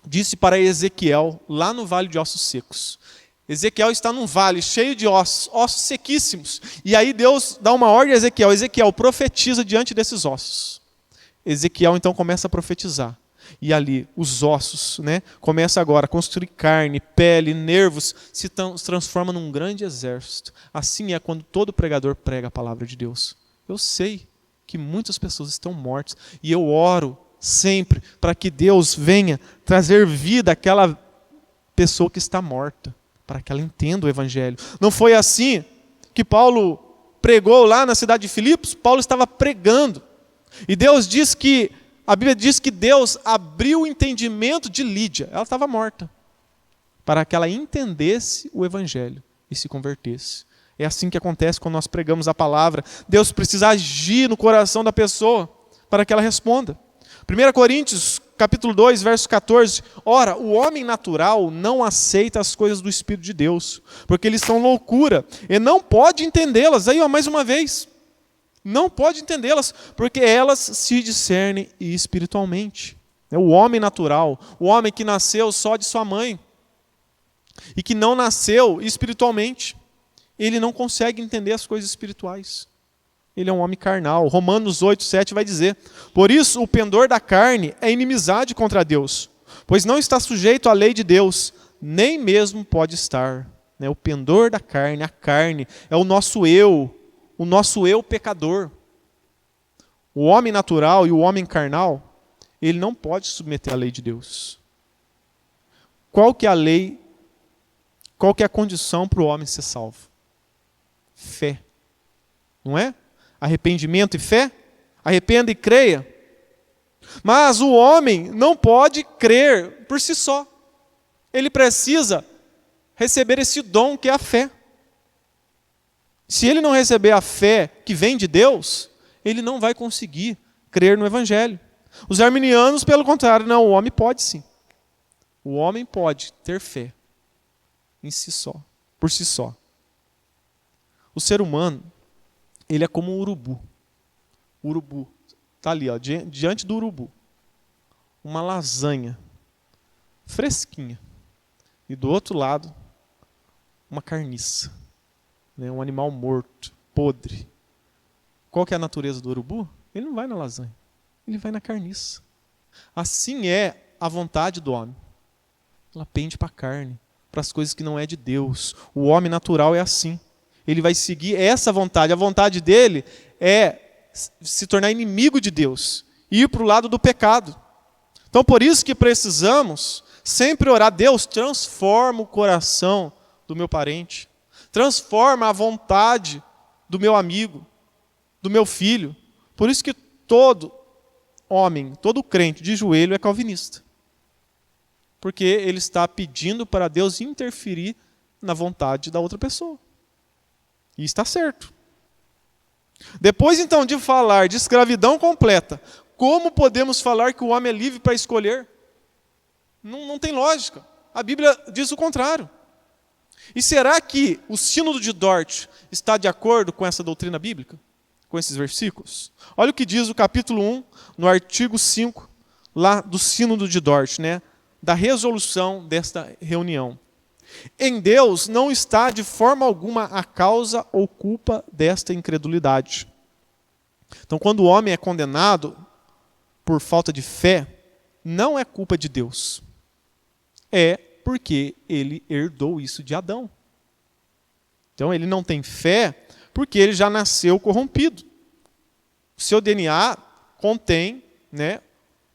disse para Ezequiel, lá no Vale de Ossos Secos. Ezequiel está num vale cheio de ossos, ossos sequíssimos. E aí Deus dá uma ordem a Ezequiel. Ezequiel, profetiza diante desses ossos. Ezequiel então começa a profetizar. E ali os ossos, né, começam agora a construir carne, pele, nervos, se transforma num grande exército. Assim é quando todo pregador prega a palavra de Deus. Eu sei que muitas pessoas estão mortas. E eu oro sempre para que Deus venha trazer vida àquela pessoa que está morta, para que ela entenda o Evangelho. Não foi assim que Paulo pregou lá na cidade de Filipos? Paulo estava pregando. E Deus diz que, a Bíblia diz que Deus abriu o entendimento de Lídia. Ela estava morta. Para que ela entendesse o Evangelho e se convertesse. É assim que acontece quando nós pregamos a palavra. Deus precisa agir no coração da pessoa para que ela responda. 1 Coríntios, capítulo 2, verso 14. Ora, o homem natural não aceita as coisas do Espírito de Deus, porque eles são loucura, e não pode entendê-las. Aí, mais uma vez, não pode entendê-las, porque elas se discernem espiritualmente. É o homem natural, o homem que nasceu só de sua mãe, e que não nasceu espiritualmente. Ele não consegue entender as coisas espirituais. Ele é um homem carnal. Romanos 8, 7 vai dizer: por isso o pendor da carne é inimizade contra Deus, pois não está sujeito à lei de Deus, nem mesmo pode estar. O pendor da carne, a carne, é o nosso eu pecador. O homem natural e o homem carnal, ele não pode submeter à lei de Deus. Qual que é a lei? Qual que é a condição para o homem ser salvo? Fé. Não é? Arrependimento e fé? Arrependa e creia. Mas o homem não pode crer por si só. Ele precisa receber esse dom que é a fé. Se ele não receber a fé que vem de Deus, ele não vai conseguir crer no Evangelho. Os arminianos, pelo contrário, não, o homem pode sim. O homem pode ter fé em si só, por si só. O ser humano, ele é como um urubu. O urubu está ali, diante do urubu. Uma lasanha fresquinha. E do outro lado, uma carniça. Um animal morto, podre. Qual que é a natureza do urubu? Ele não vai na lasanha. Ele vai na carniça. Assim é a vontade do homem. Ela pende para a carne, para as coisas que não é de Deus. O homem natural é assim. Ele vai seguir essa vontade. A vontade dele é se tornar inimigo de Deus. Ir para o lado do pecado. Então, por isso que precisamos sempre orar. Deus, transforma o coração do meu parente. Transforma a vontade do meu amigo, do meu filho. Por isso que todo homem, todo crente de joelho é calvinista. Porque ele está pedindo para Deus interferir na vontade da outra pessoa. E está certo. Depois, então, de falar de escravidão completa, como podemos falar que o homem é livre para escolher? Não tem lógica. A Bíblia diz o contrário. E será que o Sínodo de Dort está de acordo com essa doutrina bíblica? Com esses versículos? Olha o que diz o capítulo 1, no artigo 5, lá do Sínodo de Dort, da resolução desta reunião. Em Deus não está de forma alguma a causa ou culpa desta incredulidade. Então, quando o homem é condenado por falta de fé, não é culpa de Deus. É porque ele herdou isso de Adão. Então, ele não tem fé porque ele já nasceu corrompido. O seu DNA contém,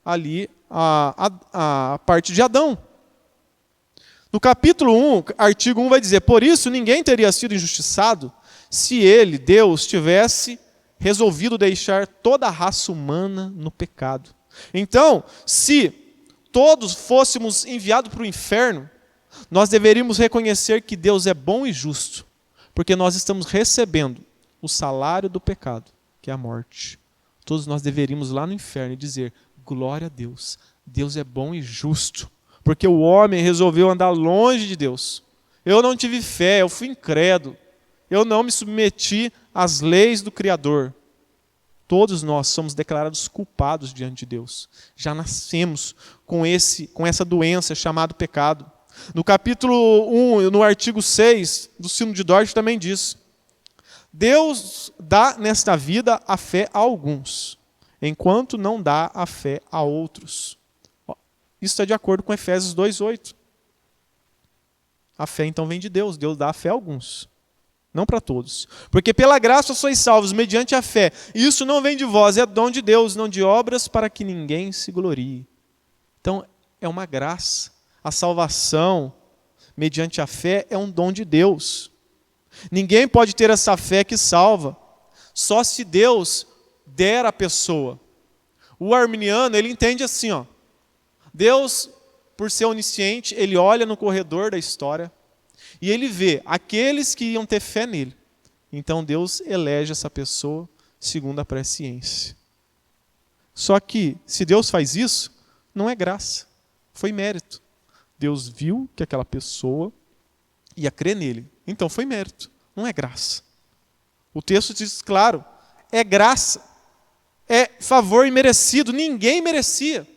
ali a parte de Adão. No capítulo 1, artigo 1 vai dizer: por isso ninguém teria sido injustiçado se ele, Deus, tivesse resolvido deixar toda a raça humana no pecado. Então, se todos fôssemos enviados para o inferno, nós deveríamos reconhecer que Deus é bom e justo, porque nós estamos recebendo o salário do pecado, que é a morte. Todos nós deveríamos ir lá no inferno e dizer: glória a Deus, Deus é bom e justo, Porque o homem resolveu andar longe de Deus. Eu não tive fé, eu fui incrédulo. Eu não me submeti às leis do Criador. Todos nós somos declarados culpados diante de Deus. Já nascemos com essa doença chamada pecado. No capítulo 1, no artigo 6 do Sino de Dort também diz: Deus dá nesta vida a fé a alguns, enquanto não dá a fé a outros. Isso está de acordo com Efésios 2:8. A fé então vem de Deus. Deus dá a fé a alguns, não para todos. Porque pela graça sois salvos mediante a fé. Isso não vem de vós, é dom de Deus, não de obras, para que ninguém se glorie. Então é uma graça. A salvação mediante a fé é um dom de Deus. Ninguém pode ter essa fé que salva, só se Deus der à pessoa. O arminiano, ele entende assim, ó. Deus, por ser onisciente, ele olha no corredor da história e ele vê aqueles que iam ter fé nele. Então Deus elege essa pessoa segundo a presciência. Só que, se Deus faz isso, não é graça, foi mérito. Deus viu que aquela pessoa ia crer nele. Então foi mérito, não é graça. O texto diz claro, é graça, é favor imerecido, ninguém merecia.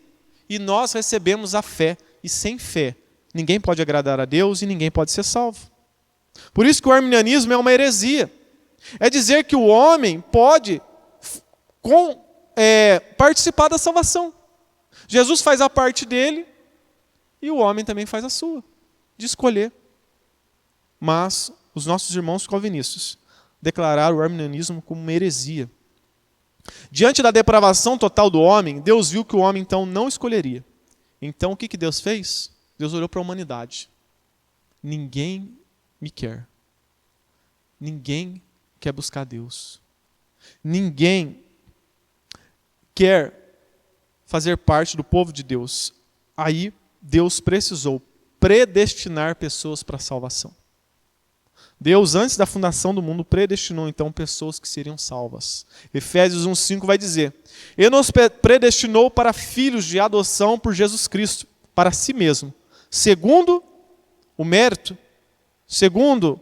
E nós recebemos a fé, e sem fé, ninguém pode agradar a Deus e ninguém pode ser salvo. Por isso que o arminianismo é uma heresia. É dizer que o homem pode participar da salvação. Jesus faz a parte dele, e o homem também faz a sua, de escolher. Mas os nossos irmãos calvinistas declararam o arminianismo como uma heresia. Diante da depravação total do homem, Deus viu que o homem então não escolheria. Então o que Deus fez? Deus olhou para a humanidade. Ninguém me quer. Ninguém quer buscar Deus. Ninguém quer fazer parte do povo de Deus. Aí Deus precisou predestinar pessoas para a salvação. Deus, antes da fundação do mundo, predestinou então pessoas que seriam salvas. Efésios 1:5 vai dizer: Ele nos predestinou para filhos de adoção por Jesus Cristo, para si mesmo, segundo o mérito, segundo,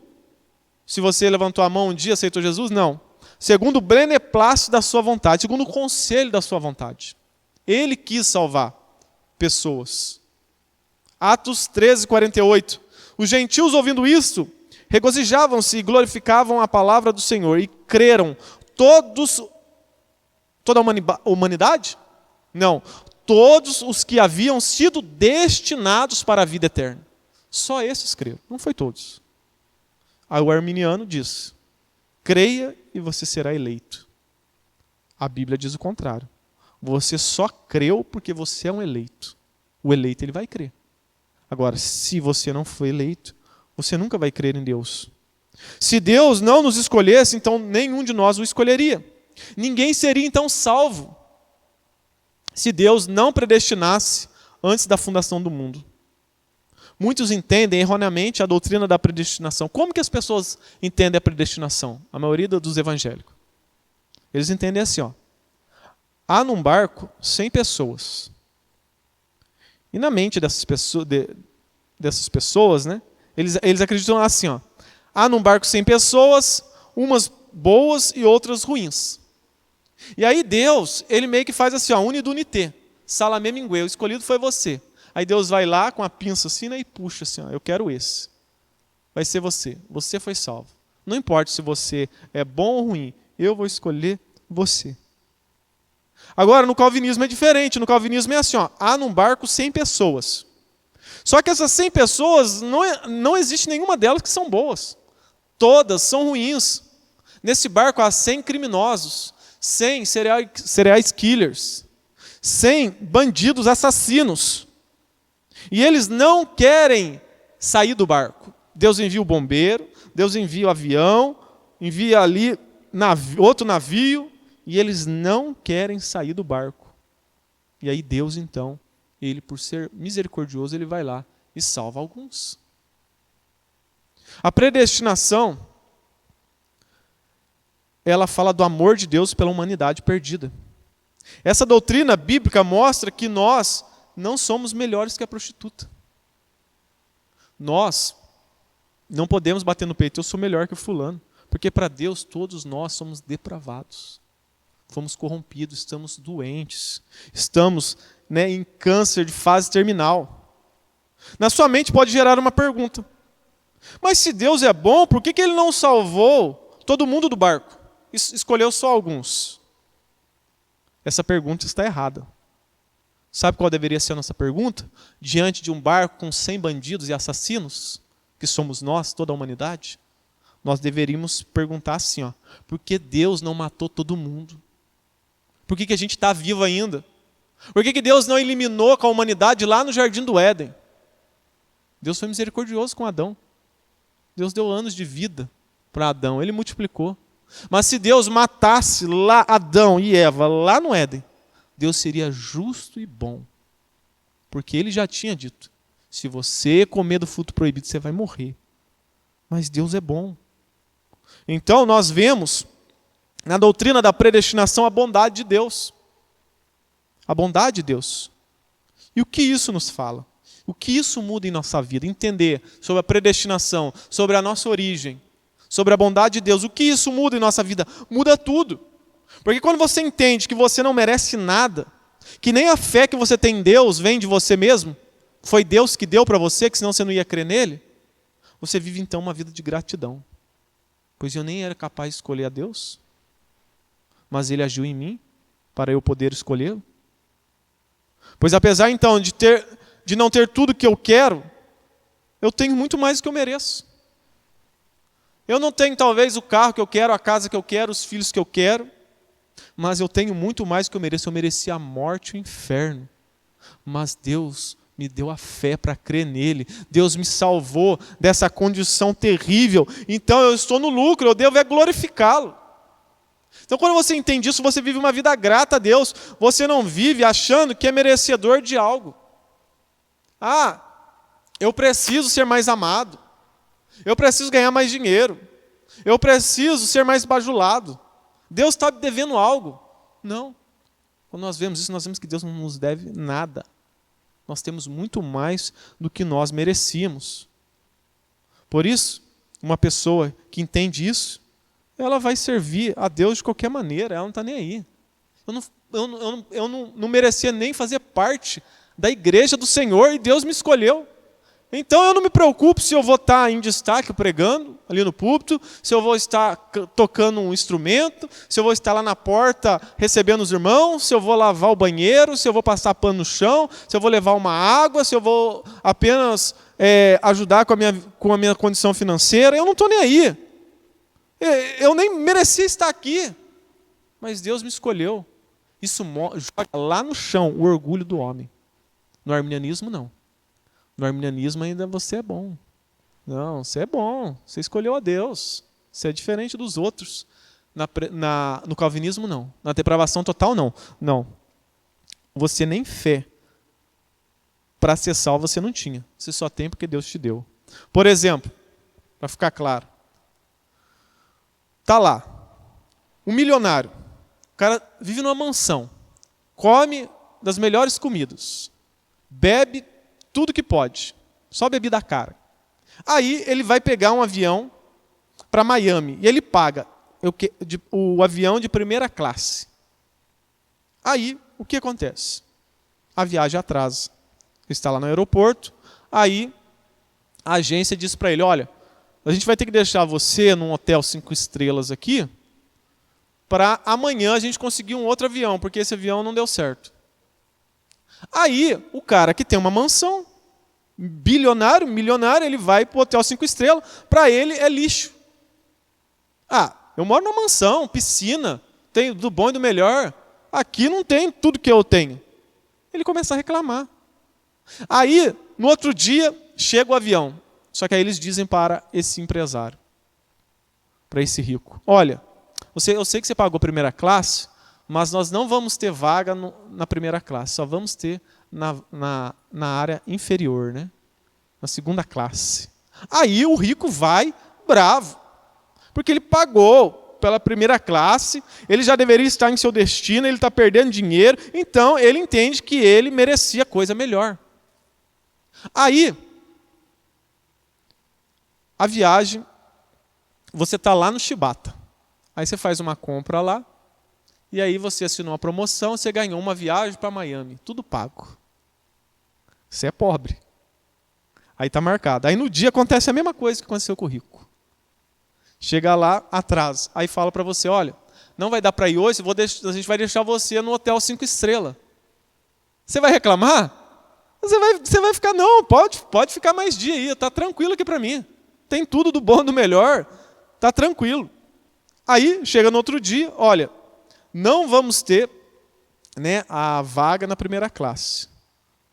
se você levantou a mão um dia e aceitou Jesus, não. Segundo o beneplácito da sua vontade, segundo o conselho da sua vontade. Ele quis salvar pessoas. Atos 13:48. Os gentios, ouvindo isso, regozijavam-se e glorificavam a palavra do Senhor. E creram toda a humanidade? Não. Todos os que haviam sido destinados para a vida eterna. Só esses creram, não foi todos. Aí o arminiano diz: creia e você será eleito. A Bíblia diz o contrário. Você só creu porque você é um eleito. O eleito, ele vai crer. Agora, se você não foi eleito, você nunca vai crer em Deus. Se Deus não nos escolhesse, então nenhum de nós o escolheria. Ninguém seria então salvo se Deus não predestinasse antes da fundação do mundo. Muitos entendem erroneamente a doutrina da predestinação. Como que as pessoas entendem a predestinação? A maioria dos evangélicos. Eles entendem assim, ó. Há num barco 100 pessoas. E na mente dessas pessoas, né, eles acreditam assim, ó. Há num barco 100 pessoas, umas boas e outras ruins. E aí Deus, ele meio que faz assim, ó, unidunité, unité, salamé minguê, o escolhido foi você. Aí Deus vai lá com a pinça assim, né, e puxa assim, ó, eu quero esse. Vai ser você. Você foi salvo. Não importa se você é bom ou ruim, eu vou escolher você. Agora, no calvinismo é diferente. No calvinismo é assim, ó, há num barco 100 pessoas. Só que essas 100 pessoas, não existe nenhuma delas que são boas. Todas são ruins. Nesse barco há 100 criminosos, 100 serial killers, 100 bandidos assassinos. E eles não querem sair do barco. Deus envia o bombeiro, Deus envia o avião, envia ali outro navio, e eles não querem sair do barco. E aí Deus, então, ele, por ser misericordioso, ele vai lá e salva alguns. A predestinação, ela fala do amor de Deus pela humanidade perdida. Essa doutrina bíblica mostra que nós não somos melhores que a prostituta. Nós não podemos bater no peito, eu sou melhor que o fulano. Porque para Deus todos nós somos depravados. Fomos corrompidos, estamos doentes. Estamos em câncer de fase terminal. Na sua mente pode gerar uma pergunta. Mas se Deus é bom, por que Ele não salvou todo mundo do barco? Escolheu só alguns. Essa pergunta está errada. Sabe qual deveria ser a nossa pergunta? Diante de um barco com 100 bandidos e assassinos, que somos nós, toda a humanidade, nós deveríamos perguntar assim, por que Deus não matou todo mundo? Por que a gente está vivo ainda? Por que Deus não eliminou com a humanidade lá no Jardim do Éden? Deus foi misericordioso com Adão. Deus deu anos de vida para Adão, Ele multiplicou. Mas se Deus matasse lá Adão e Eva, lá no Éden, Deus seria justo e bom. Porque Ele já tinha dito, se você comer do fruto proibido, você vai morrer. Mas Deus é bom. Então nós vemos na doutrina da predestinação a bondade de Deus. A bondade de Deus. E o que isso nos fala? O que isso muda em nossa vida? Entender sobre a predestinação, sobre a nossa origem, sobre a bondade de Deus. O que isso muda em nossa vida? Muda tudo. Porque quando você entende que você não merece nada, que nem a fé que você tem em Deus vem de você mesmo, foi Deus que deu para você, que senão você não ia crer nele, você vive então uma vida de gratidão. Pois eu nem era capaz de escolher a Deus, mas Ele agiu em mim para eu poder escolhê-lo. Pois apesar então de não ter tudo que eu quero, eu tenho muito mais do que eu mereço. Eu não tenho talvez o carro que eu quero, a casa que eu quero, os filhos que eu quero, mas eu tenho muito mais do que eu mereço. Eu mereci a morte e o inferno, mas Deus me deu a fé para crer nele. Deus me salvou dessa condição terrível. Então eu estou no lucro, eu devo glorificá-lo. Então quando você entende isso, você vive uma vida grata a Deus. Você não vive achando que é merecedor de algo. Eu preciso ser mais amado. Eu preciso ganhar mais dinheiro. Eu preciso ser mais bajulado. Deus está me devendo algo. Não. Quando nós vemos isso, nós vemos que Deus não nos deve nada. Nós temos muito mais do que nós merecíamos. Por isso, uma pessoa que entende isso, ela vai servir a Deus de qualquer maneira, ela não está nem aí. Eu não merecia nem fazer parte da igreja do Senhor e Deus me escolheu. Então eu não me preocupo se eu vou estar em destaque pregando ali no púlpito, se eu vou estar tocando um instrumento, se eu vou estar lá na porta recebendo os irmãos, se eu vou lavar o banheiro, se eu vou passar pano no chão, se eu vou levar uma água, se eu vou apenas ajudar com a minha condição financeira. Eu não estou nem aí. Eu nem merecia estar aqui, mas Deus me escolheu. Isso joga lá no chão o orgulho do homem. No arminianismo, não. No arminianismo ainda você é bom. Não, você é bom. Você escolheu a Deus. Você é diferente dos outros. No calvinismo, não. Na depravação total, não. Não. Você nem fé para ser salvo você não tinha. Você só tem porque Deus te deu. Por exemplo, para ficar claro. Está lá. Um milionário. O cara vive numa mansão. Come das melhores comidas. Bebe tudo que pode, só bebida cara. Aí ele vai pegar um avião para Miami e ele paga o avião de primeira classe. Aí o que acontece? A viagem atrasa. Ele está lá no aeroporto, aí a agência diz para ele, olha, a gente vai ter que deixar você num hotel 5 estrelas aqui, para amanhã a gente conseguir um outro avião, porque esse avião não deu certo. Aí, o cara que tem uma mansão, bilionário, milionário, ele vai para o hotel 5 estrelas, para ele é lixo. Eu moro numa mansão, piscina, tem do bom e do melhor, aqui não tem tudo que eu tenho. Ele começa a reclamar. Aí, no outro dia, chega o avião, só que aí eles dizem para esse empresário, para esse rico, olha, eu sei que você pagou primeira classe, mas nós não vamos ter vaga na primeira classe, só vamos ter na área inferior, né? Na segunda classe. Aí o rico vai bravo, porque ele pagou pela primeira classe, ele já deveria estar em seu destino, ele está perdendo dinheiro, então ele entende que ele merecia coisa melhor. Aí, a viagem, você está lá no Chibata. Aí você faz uma compra lá, e aí você assinou uma promoção, você ganhou uma viagem para Miami, tudo pago. Você é pobre. Aí está marcado. Aí no dia acontece a mesma coisa que aconteceu com o rico. Chega lá, atrasa. Aí fala para você, olha, não vai dar para ir hoje, a gente vai deixar você no hotel 5 estrelas. Você vai reclamar? Você vai ficar, não, pode ficar mais dia aí, está tranquilo aqui para mim. Tem tudo do bom, do melhor, está tranquilo. Aí, chega no outro dia, olha, não vamos ter, né, a vaga na primeira classe,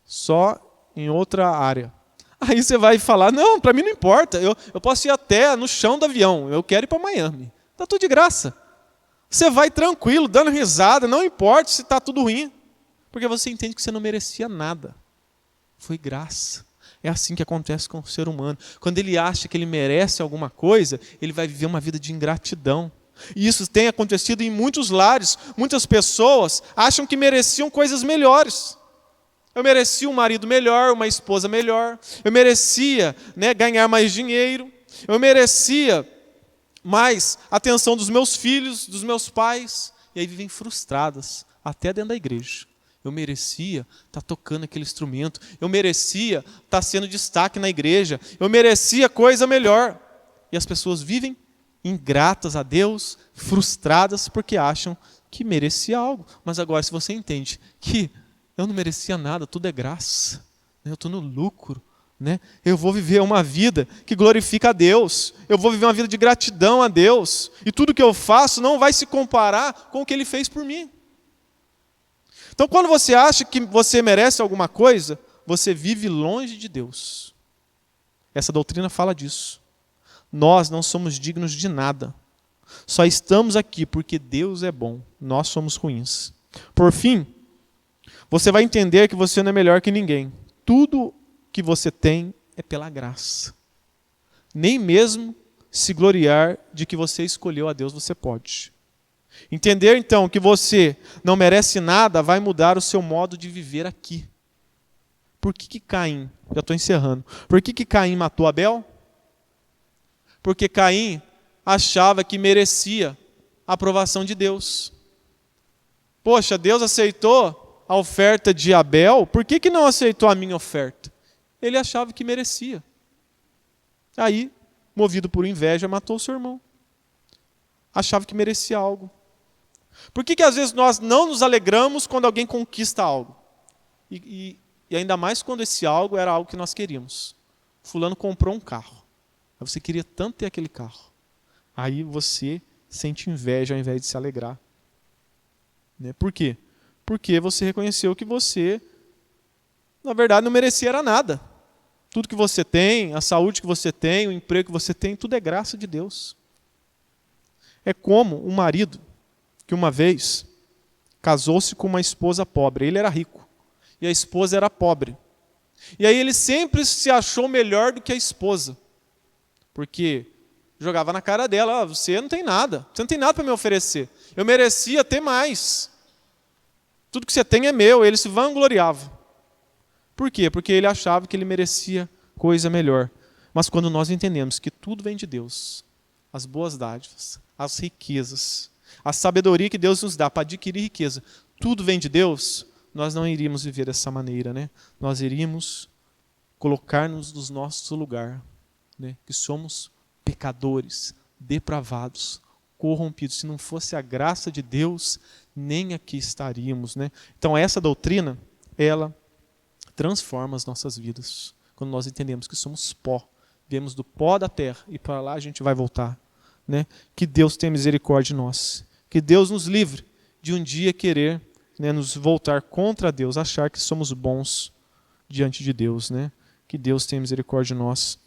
só em outra área. Aí você vai falar, não, para mim não importa, eu posso ir até no chão do avião, eu quero ir para Miami. Está tudo de graça. Você vai tranquilo, dando risada, não importa se está tudo ruim, porque você entende que você não merecia nada. Foi graça. É assim que acontece com o ser humano. Quando ele acha que ele merece alguma coisa, ele vai viver uma vida de ingratidão. E isso tem acontecido em muitos lares. Muitas pessoas acham que mereciam coisas melhores. Eu merecia um marido melhor, uma esposa melhor. Eu merecia, né, ganhar mais dinheiro. Eu merecia mais atenção dos meus filhos, dos meus pais. E aí vivem frustradas, até dentro da igreja. Eu merecia estar tocando aquele instrumento. Eu merecia estar sendo destaque na igreja. Eu merecia coisa melhor. E as pessoas vivem ingratas a Deus, frustradas porque acham que merecia algo. Mas agora, se você entende que eu não merecia nada, tudo é graça, eu estou no lucro, né? Eu vou viver uma vida que glorifica a Deus. Eu vou viver uma vida de gratidão a Deus. E tudo que eu faço não vai se comparar com o que Ele fez por mim. Então, quando você acha que você merece alguma coisa, você vive longe de Deus. Essa doutrina fala disso. Nós não somos dignos de nada. Só estamos aqui porque Deus é bom. Nós somos ruins. Por fim, você vai entender que você não é melhor que ninguém. Tudo que você tem é pela graça. Nem mesmo se gloriar de que você escolheu a Deus, você pode. Entender, então, que você não merece nada vai mudar o seu modo de viver aqui. Por que Caim, já estou encerrando, por que Caim matou Abel? Porque Caim achava que merecia a aprovação de Deus. Poxa, Deus aceitou a oferta de Abel, por que não aceitou a minha oferta? Ele achava que merecia. Aí, movido por inveja, matou o seu irmão. Achava que merecia algo. Por que às vezes nós não nos alegramos quando alguém conquista algo? E ainda mais quando esse algo era algo que nós queríamos. Fulano comprou um carro. Aí você queria tanto ter aquele carro. Aí você sente inveja ao invés de se alegrar. Né? Por quê? Porque você reconheceu que você, na verdade, não merecia era nada. Tudo que você tem, a saúde que você tem, o emprego que você tem, tudo é graça de Deus. É como um marido que uma vez casou-se com uma esposa pobre. Ele era rico e a esposa era pobre. E aí ele sempre se achou melhor do que a esposa. Porque jogava na cara dela, você não tem nada para me oferecer. Eu merecia ter mais. Tudo que você tem é meu. Ele se vangloriava. Por quê? Porque ele achava que ele merecia coisa melhor. Mas quando nós entendemos que tudo vem de Deus, as boas dádivas, as riquezas, a sabedoria que Deus nos dá para adquirir riqueza, tudo vem de Deus, nós não iríamos viver dessa maneira, né? Nós iríamos colocar-nos no nosso lugar, né? Que somos pecadores, depravados, corrompidos. Se não fosse a graça de Deus, nem aqui estaríamos, né? Então essa doutrina, ela transforma as nossas vidas. Quando nós entendemos que somos pó, viemos do pó da terra e para lá a gente vai voltar. Né? Que Deus tenha misericórdia de nós. Que Deus nos livre de um dia querer, né, nos voltar contra Deus, achar que somos bons diante de Deus. Né? Que Deus tenha misericórdia de nós.